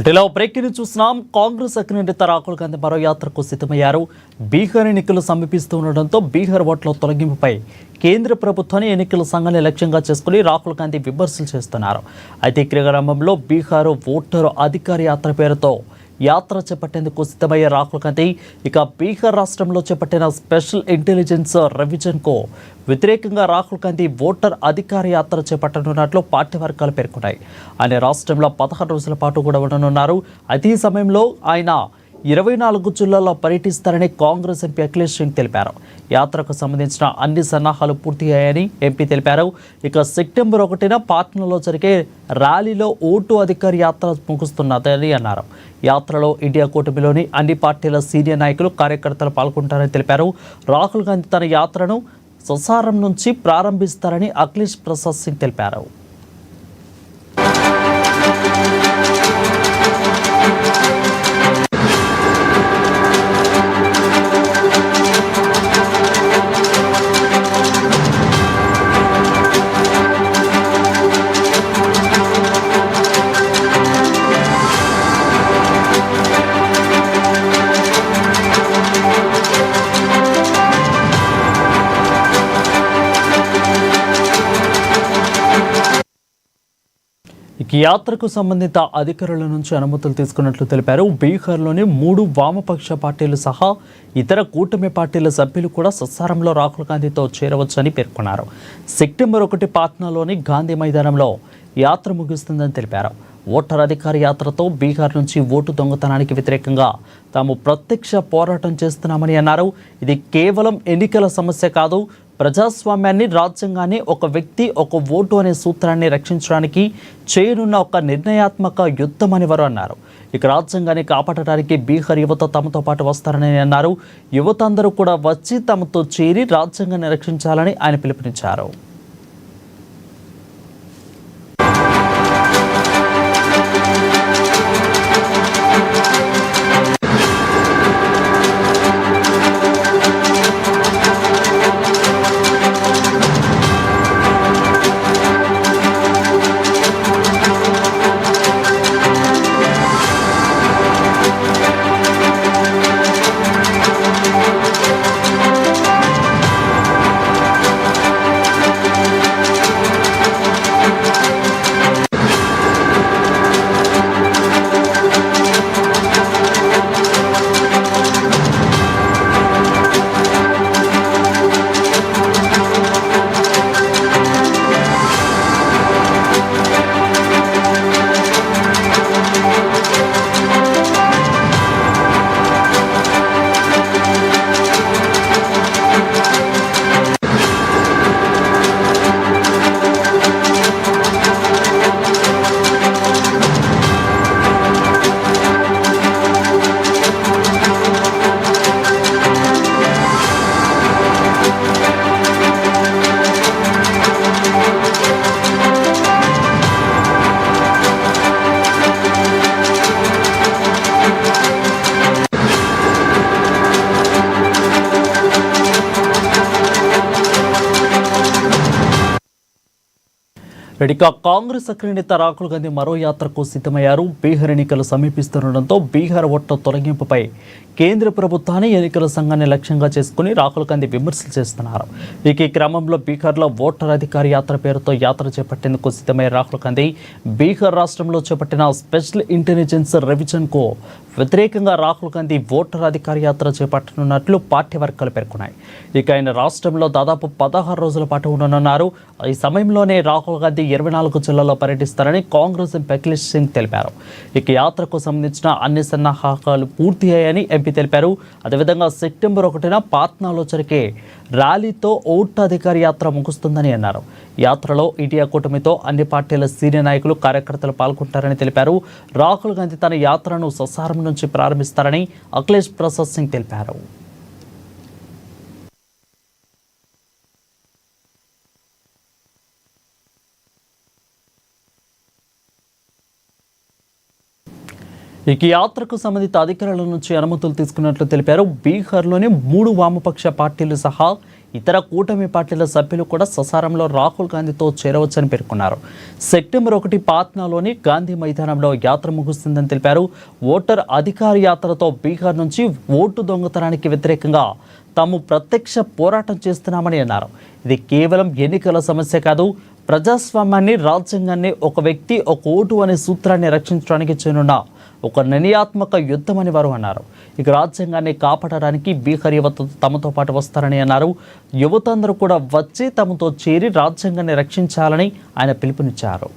వీటిలో బ్రేకింగ్ చూస్తున్నాం. కాంగ్రెస్ అగ్రనేత రాహుల్ గాంధీ మరో యాత్రకు సిద్ధమయ్యారు. బీహార్ ఎన్నికలు సమీపిస్తూ ఉండడంతో బీహార్ ఓట్ల తొలగింపుపై కేంద్ర ప్రభుత్వాన్ని ఎన్నికల సంఘాన్ని లక్ష్యంగా చేసుకుని రాహుల్ గాంధీ విమర్శలు చేస్తున్నారు. అయితే ఈ క్రమంలో బీహార్ ఓటరు అధికార యాత్ర పేరుతో యాత్ర చేపట్టేందుకు సిద్ధమయ్యే రాహుల్ గాంధీ ఇక బీహార్ రాష్ట్రంలో చేపట్టిన స్పెషల్ ఇంటెలిజెన్స్ రెవిజన్కు వ్యతిరేకంగా రాహుల్ గాంధీ ఓటర్ అధికార యాత్ర చేపట్టనున్నట్లు పార్టీ వర్గాలు పేర్కొన్నాయి. ఆయన రాష్ట్రంలో 16 రోజుల పాటు కూడా ఉండనున్నారు. అదే సమయంలో ఆయన 24 జిల్లాల్లో పర్యటిస్తారని కాంగ్రెస్ ఎంపీ అఖిలేష్ సింగ్ తెలిపారు. యాత్రకు సంబంధించిన అన్ని సన్నాహాలు పూర్తయ్యాయని ఎంపీ తెలిపారు. ఇక సెప్టెంబర్ 1న పాట్నాలో జరిగే ర్యాలీలో ఓటు అధికార యాత్ర ముగుస్తున్నదని అన్నారు. యాత్రలో ఇండియా కూటమిలోని అన్ని పార్టీల సీనియర్ నాయకులు కార్యకర్తలు పాల్గొంటారని తెలిపారు. రాహుల్ గాంధీ తన యాత్రను ససారం నుంచి ప్రారంభిస్తారని అఖిలేష్ ప్రసాద్ సింగ్ తెలిపారు. ఈ యాత్రకు సంబంధిత అధికారుల నుంచి అనుమతులు తీసుకున్నట్లు తెలిపారు. బీహార్లోని 3 వామపక్ష పార్టీలు సహా ఇతర కూటమి పార్టీల సభ్యులు కూడా ససారంలో రాహుల్ గాంధీతో చేరవచ్చని పేర్కొన్నారు. సెప్టెంబర్ 1 పాట్నాలోని గాంధీ మైదానంలో యాత్ర ముగుస్తుందని తెలిపారు. ఓటర్ అధికార యాత్రతో బీహార్ నుంచి ఓటు దొంగతనానికి వ్యతిరేకంగా తాము ప్రత్యక్ష పోరాటం చేస్తున్నామని అన్నారు. ఇది కేవలం ఎన్నికల సమస్య కాదు, ప్రజాస్వామ్యాన్ని, రాజ్యాంగాన్ని, ఒక వ్యక్తి ఒక ఓటు అనే సూత్రాన్ని రక్షించడానికి చేయనున్న ఒక నిర్ణయాత్మక యుద్ధం అని వారు అన్నారు. ఇక రాజ్యాంగాన్ని కాపాడటానికి బీహార్ యువత తమతో పాటు వస్తారని అన్నారు. యువత అందరూ కూడా వచ్చి తమతో చేరి రాజ్యాంగాన్ని రక్షించాలని ఆయన పిలుపునిచ్చారు. ఇక కాంగ్రెస్ అగ్రనేత రాహుల్ గాంధీ మరో యాత్రకు సిద్ధమయ్యారు. బీహార్ ఎన్నికలు సమీపిస్తుండటంతో బీహార్ ఓట్ల తొలగింపుపై కేంద్ర ప్రభుత్వాన్ని ఎన్నికల సంఘాన్ని లక్ష్యంగా చేసుకుని రాహుల్ గాంధీ విమర్శలు చేస్తున్నారు. ఇక ఈ క్రమంలో బీహార్లో ఓటర్ అధికార యాత్ర పేరుతో యాత్ర చేపట్టేందుకు సిద్ధమయ్యే రాహుల్ గాంధీ బీహార్ రాష్ట్రంలో చేపట్టిన స్పెషల్ ఇంటెలిజెన్స్ రెవిజన్కు వ్యతిరేకంగా రాహుల్ గాంధీ ఓటర్ అధికార యాత్ర చేపట్టనున్నట్లు పార్టీ వర్గాలు పేర్కొన్నాయి. ఇక ఆయన రాష్ట్రంలో దాదాపు 16 రోజుల పాటు ఉండనున్నారు. ఈ సమయంలోనే రాహుల్ గాంధీ 24 జిల్లాల్లో పర్యటిస్తారని కాంగ్రెస్ ఎంపీ అఖిలేష్ సింగ్ తెలిపారు. ఇక యాత్రకు సంబంధించిన అన్ని సన్నాహాలు పూర్తయ్యాయని ఎంపీ తెలిపారు. అదేవిధంగా సెప్టెంబర్ 1న పాట్నాలో జరిగే ర్యాలీతో ఓటు అధికార యాత్ర ముగుస్తుందని అన్నారు. యాత్రలో ఇండియా కూటమితో అన్ని పార్టీల సీనియర్ నాయకులు కార్యకర్తలు పాల్గొంటారని తెలిపారు. రాహుల్ గాంధీ తన యాత్రను ససారం నుంచి ప్రారంభిస్తారని అఖిలేష్ ప్రసాద్ సింగ్ తెలిపారు. ఈ యాత్రకు సంబంధిత అధికారుల నుంచి అనుమతులు తీసుకున్నట్లు తెలిపారు. బీహార్లోని 3 వామపక్ష పార్టీలు సహా ఇతర కూటమి పార్టీల సభ్యులు కూడా ససారంలో రాహుల్ గాంధీతో చేరవచ్చని పేర్కొన్నారు. సెప్టెంబర్ 1 పాట్నాలోని గాంధీ మైదానంలో యాత్ర ముగుస్తుందని తెలిపారు. ఓటర్ అధికార యాత్రతో బీహార్ నుంచి ఓటు దొంగతనానికి వ్యతిరేకంగా తాము ప్రత్యక్ష పోరాటం చేస్తున్నామని అన్నారు. ఇది కేవలం ఎన్నికల సమస్య కాదు, ప్రజాస్వామ్యాన్ని, రాజ్యాంగాన్ని, ఒక వ్యక్తి ఒక ఓటు అనే సూత్రాన్ని రక్షించడానికి చేయనున్న ఒక నిర్ణయాత్మక యుద్ధమని వారు అన్నారు. ఇక రాజ్యాంగాన్ని కాపాడడానికి బీహార్ యువత తమతో పాటు వస్తారని అన్నారు. యువత అందరూ కూడా వచ్చి తమతో చేరి రాజ్యాంగాన్ని రక్షించాలని ఆయన పిలుపునిచ్చారు.